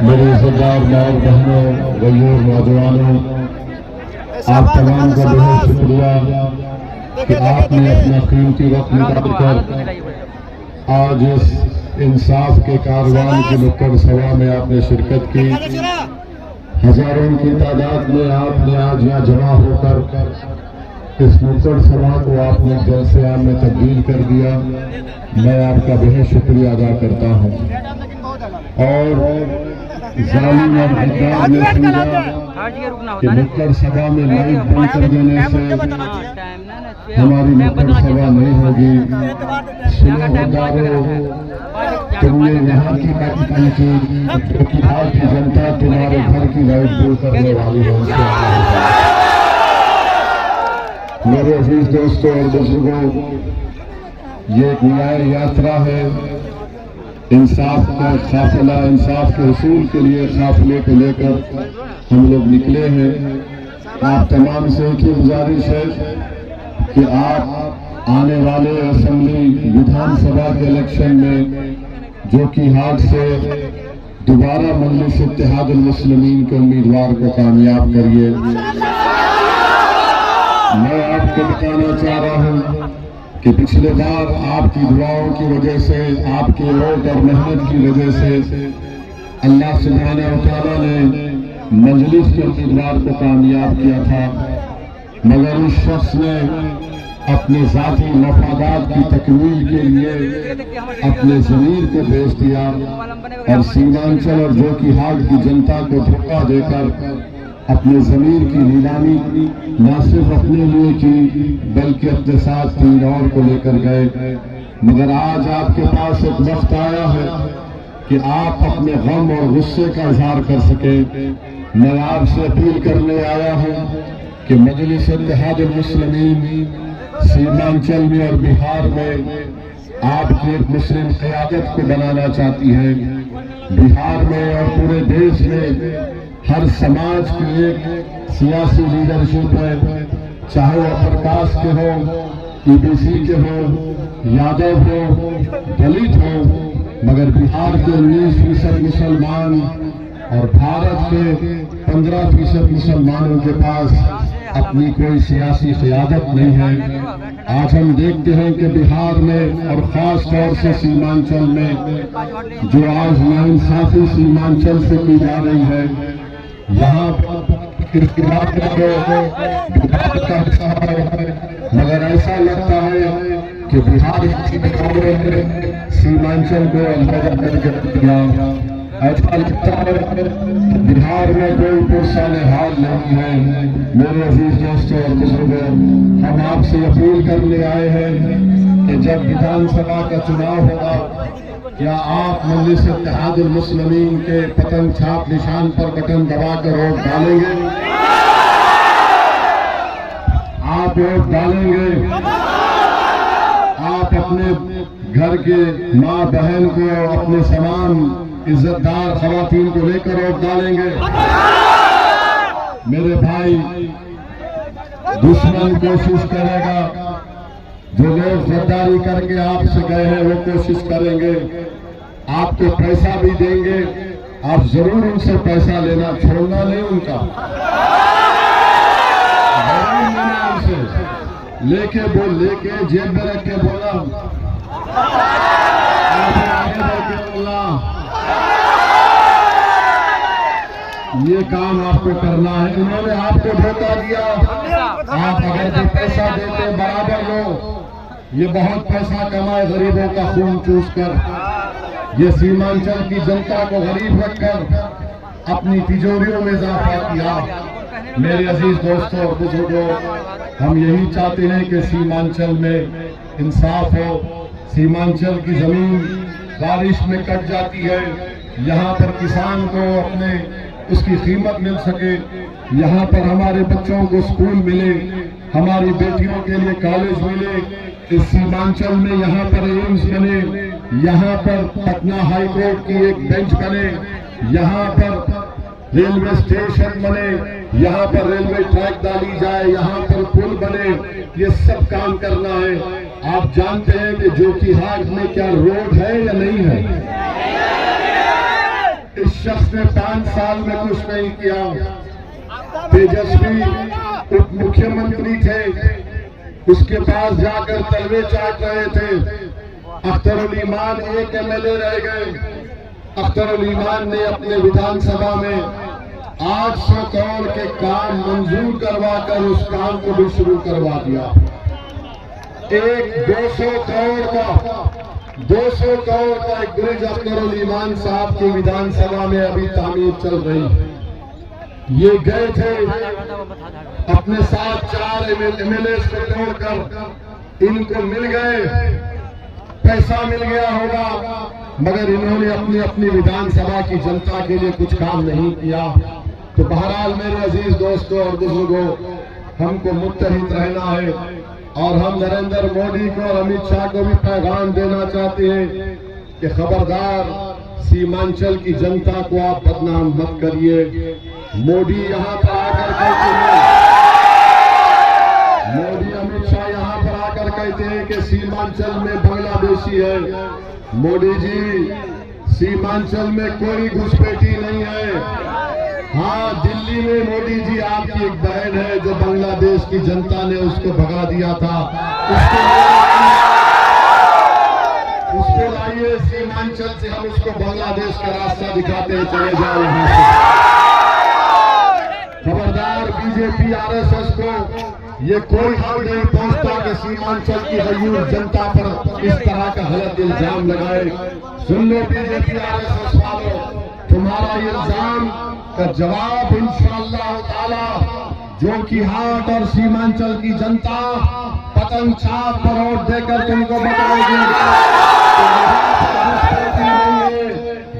मेरे इज्जतदार माँ बहनों गैर नौजवानों, आप तमाम का बहुत शुक्रिया कि आपने अपना कीमती वक्त निकाल कर आज इस इंसाफ के कारवान की नुक्कड़ सभा में आपने शिरकत की। हजारों की तादाद में आपने आज यहाँ जमा होकर इस नुक्कड़ सभा को आपने जलसे आम में तब्दील कर दिया। मैं आपका बहुत शुक्रिया अदा करता हूँ। और जालिम और गद्दार ने समझा कि नुक्कड़ सभा में लाइव बंद कर देने से हमारी नुक्कड़ सभा नहीं होगी। सुनो गद्दारों, तुमने यहाँ की बात की जो कि आज की जनता तुम्हारे घर की लाइट दूर करने वाली है। मेरे अजीज दोस्तों और बुजुर्गों, ये एक न्याय यात्रा है। इंसाफ का काफिला, इंसाफ के उसूल के लिए काफिले को लेकर हम लोग निकले हैं। आप तमाम से एक ही गुजारिश है कि आप आने वाले असेंबली विधानसभा के इलेक्शन में जो कि हाथ से दोबारा मजलिस इत्तेहादुल मुस्लिमीन के उम्मीदवार को कामयाब करिए। मैं आपको बताना चाह रहा हूं कि पिछले बार आपकी दुआओं की वजह से, आपके वोट और मेहनत की वजह से अल्लाह सुब्हानहू व तआला ने मजलिस के उम्मीदवार को कामयाब किया था, मगर उस शख्स ने अपने जाती मफादात की तकमील के लिए अपने ज़मीर को बेच दिया और सीमांचल और जो कि हाट की जनता को धोखा देकर अपने ज़मीर की नीलामी न सिर्फ अपने लिए की बल्कि अपने साथ 3 और को लेकर गए। मगर आज आपके पास एक वक्त आया है कि आप अपने गम और गुस्से का इजहार कर सके। मैं आपसे अपील करने आया हूं कि मजलिस इत्तेहादुल मुस्लिमीन सीमांचल में और बिहार में आपकी एक मुस्लिम क़यादत को बनाना चाहती है। बिहार में और पूरे देश में हर समाज की एक सियासी लीडरशिप है, चाहे वह प्रकाश के हो, ईबीसी के हो, यादव हो, दलित हो, मगर बिहार के 19% मुसलमान और भारत के 15% मुसलमानों के पास अपनी कोई सियासी क़यादत नहीं है। आज हम देखते हैं कि बिहार में और ख़ास तौर से सीमांचल में जो आज नाइंसाफ़ी सीमांचल से की जा रही है, यहाँ मगर ऐसा लगता है कि बिहार सीमांचल को अलग कर दिया। ऐसा लगता है बिहार में कोई पुरसान हाल नहीं है। मेरे अजीज दोस्तों और बुजुर्गों, हम आपसे अपील करने आए हैं कि जब विधानसभा का चुनाव होगा, क्या आप मजलिस इत्तेहादुल मुस्लिमीन के पतंग छाप निशान पर बटन दबा कर वोट डालेंगे? आप वोट डालेंगे? आप अपने घर के माँ बहन को, अपने समान इज्जतदार खवातीन को लेकर वोट डालेंगे? मेरे भाई, दुश्मन कोशिश करेगा, जो लोग गद्दारी करके आपसे गए हैं वो कोशिश करेंगे, आपको पैसा भी देंगे, आप जरूर उनसे पैसा लेना छोड़ना नहीं उनका, जरूर लेना उनसे, लेके जेब में रख के बोला, आगे बढ़ के बोला, ये काम आपको करना है। उन्होंने आपको धोखा दिया। आप अगर कोई पैसा देते बराबर लो, ये बहुत पैसा कमाए गरीबों का खून चूस कर, ये सीमांचल की जनता को गरीब रखकर अपनी तिजोरियों में इजाफा किया। मेरे अजीज दोस्तों और बुजुर्गों, हम यही चाहते हैं कि सीमांचल में इंसाफ हो। सीमांचल की जमीन बारिश में कट जाती है, यहाँ पर किसान को अपने उसकी कीमत मिल सके, यहाँ पर हमारे बच्चों को स्कूल मिले, हमारी बेटियों के लिए कॉलेज मिले। इस सीमांचल में यहाँ पर एम्स बने, यहाँ पर पटना हाई कोर्ट की एक बेंच बने, यहाँ पर रेलवे स्टेशन बने, यहाँ पर रेलवे ट्रैक डाली जाए, यहाँ पर पुल बने, ये सब काम करना है। आप जानते हैं कि जोकीहाट में क्या रोड है या नहीं है? इस शख्स ने 5 साल में कुछ नहीं किया। तेजस्वी उप मुख्यमंत्री थे, उसके पास जाकर तलवे चाट रहे थे। अख्तरुल ईमान एक MLA रह गए। अख्तरुल ईमान ने अपने विधानसभा में 800 करोड़ के काम मंजूर करवाकर उस काम को भी शुरू करवा दिया। एक 200 करोड़ का एक ब्रिज अख्तरुल ईमान साहब की विधानसभा में अभी तामीर चल रही है। ये गए थे अपने साथ 4 MLA को तोड़कर, इनको मिल गए, पैसा मिल गया होगा, मगर इन्होंने अपनी अपनी विधानसभा की जनता के लिए कुछ काम नहीं किया। तो बहरहाल मेरे अजीज दोस्तों और बुजुर्गों, हमको मुत्तहिद रहना है और हम नरेंद्र मोदी को और अमित शाह को भी पैगाम देना चाहते हैं कि खबरदार, सीमांचल की जनता को आप बदनाम मत करिए। मोदी यहाँ पर आकर कहते हैं, मोदी अमित शाह यहाँ पर आकर कहते हैं कि सीमांचल में बांग्लादेशी है। मोदी जी, सीमांचल में कोई घुसपैठी नहीं है। हाँ, दिल्ली में मोदी जी आपकी एक बहन है जो बांग्लादेश की जनता ने उसको भगा दिया था, उसको लाइए सीमांचल से, हम उसको बांग्लादेश का रास्ता दिखाते हैं, चले जाओ यहाँ से। खबरदार, बीजेपी RSS को ये कोई हल नहीं पहुंचता कि सीमांचल की गरीब जनता पर इस तरह का गलत इल्जाम लगाए। सुन लो बीजेपी RSS वालों, तुम्हारा इल्जाम का जवाब इंशाअल्लाह ताला जोकीहाट और सीमांचल की जनता पतंग छाप पर वोट देकर तुमको बताएगी।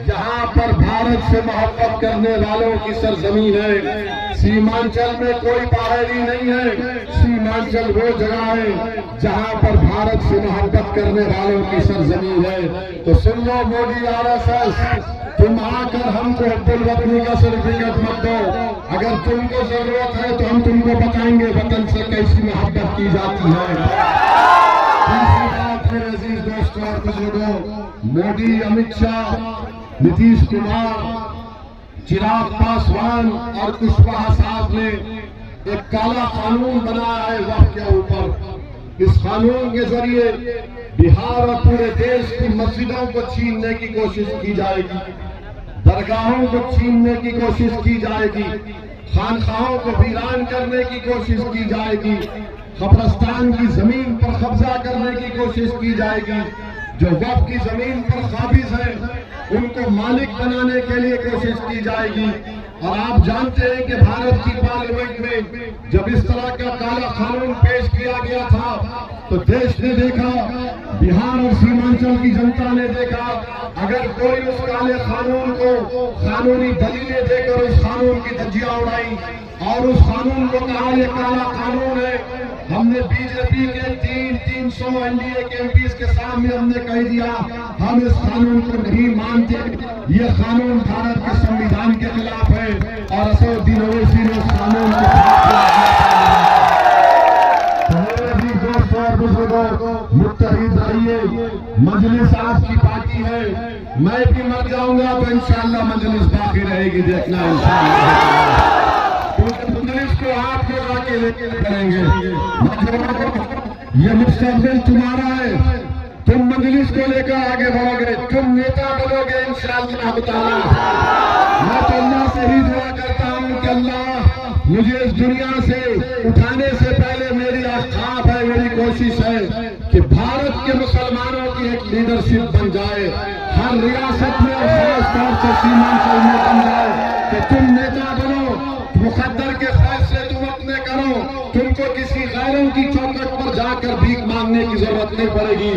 यहाँ पर भारत से मोहब्बत करने वालों की सरजमीन है। सीमांचल में कोई बाहरी नहीं है। सीमांचल वो जगह है जहाँ पर भारत से मोहब्बत करने वालों की सरजमीन है। तो सुन लो मोदी RSS, तुम आकर हमको अब्दुल वतनी का सर्टिफिकेट मत दो। अगर तुमको जरूरत है तो हम तुमको बताएंगे वतन से कैसी मोहब्बत की जाती है। तीसरी बात मेरे अजीज दोस्तों और बुजुर्गों, मोदी, अमित शाह, नीतीश कुमार, चिराग पासवान और कुशवाहा साहब ने एक काला कानून बनाया है वक्फ के ऊपर। इस कानून के जरिए बिहार और पूरे देश की मस्जिदों को छीनने की कोशिश की जाएगी, दरगाहों को छीनने की कोशिश की जाएगी, खानखाहों को वीरान करने की कोशिश की जाएगी, कब्रिस्तान की जमीन पर कब्जा करने की कोशिश की जाएगी। जो वक्फ की जमीन पर काबिज है उनको मालिक बनाने के लिए कोशिश की जाएगी। और आप जानते हैं कि भारत की पार्लियामेंट में जब इस तरह का काला कानून पेश किया गया था तो देश ने देखा, बिहार और सीमांचल की जनता ने देखा, अगर कोई उस काले कानून को कानूनी दलीलें देकर उस कानून की धज्जियां उड़ाई और उस कानून को कहा यह काला कानून है। हमने बीजेपी के 300 NDA के MPs के सामने हमने कह दिया, हम इस कानून को नहीं मानते, ये कानून भारत के संविधान के खिलाफ है और असदुद्दीन ओवैसी ने उस कानून को मुत्तहिद रहिए। मजलिस आपकी पार्टी है, मैं भी मर जाऊंगा तो इंशाअल्लाह मजलिस बाकी रहेगी, देखना इंशाअल्लाह। मजलिस को आप लोग आके लेके करेंगे। ये मुस्तकबिल तुम्हारा है, तुम मजलिस को लेकर आगे बढ़ोगे, तुम नेता बनोगे इंशाअल्लाह ताला। मैं तो अल्लाह से ही दुआ करता हूँ कि अल्लाह मुझे इस दुनिया से उठाने से पहले मेरी ख्वाब है, मेरी कोशिश है कि भारत के मुसलमानों की एक लीडरशिप बन जाए, हर रियासत में और खास तौर से सीमांचल में बन जाए कि तुम नेता बनो, मुकद्दर के फैसले तुम अपने करो, तुमको किसी गैरों की चौखट पर जाकर भीख मांगने की जरूरत नहीं पड़ेगी।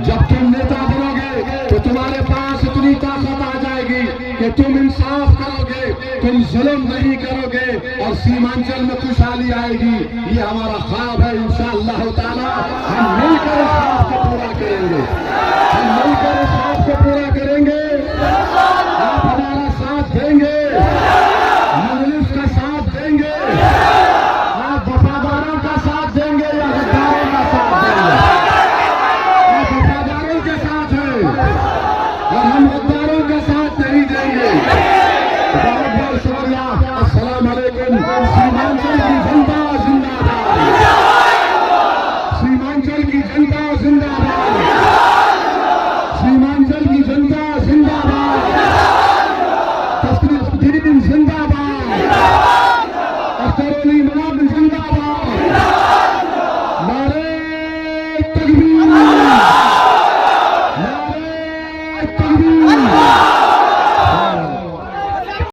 जब तुम नेता बनोगे तो तुम्हारे पास इतनी ताकत आ जाएगी कि तुम इंसाफ करोगे, तुम जुल्म नहीं करोगे और सीमांचल में खुशहाली आएगी। ये हमारा ख्वाब है, इंशाअल्लाह ताला हम मिलकर इस ख्वाब को पूरा करेंगे, हम मिलकर इस ख्वाब को पूरा करेंगे। आप हमारा साथ देंगे, मजलिस का साथ देंगे, आप वफादारों का साथ देंगे या गद्दारों का साथ देंगे? आप वफादारों के साथ हैं और हम गद्दारों का साथ नहीं देंगे। शुक्रिया।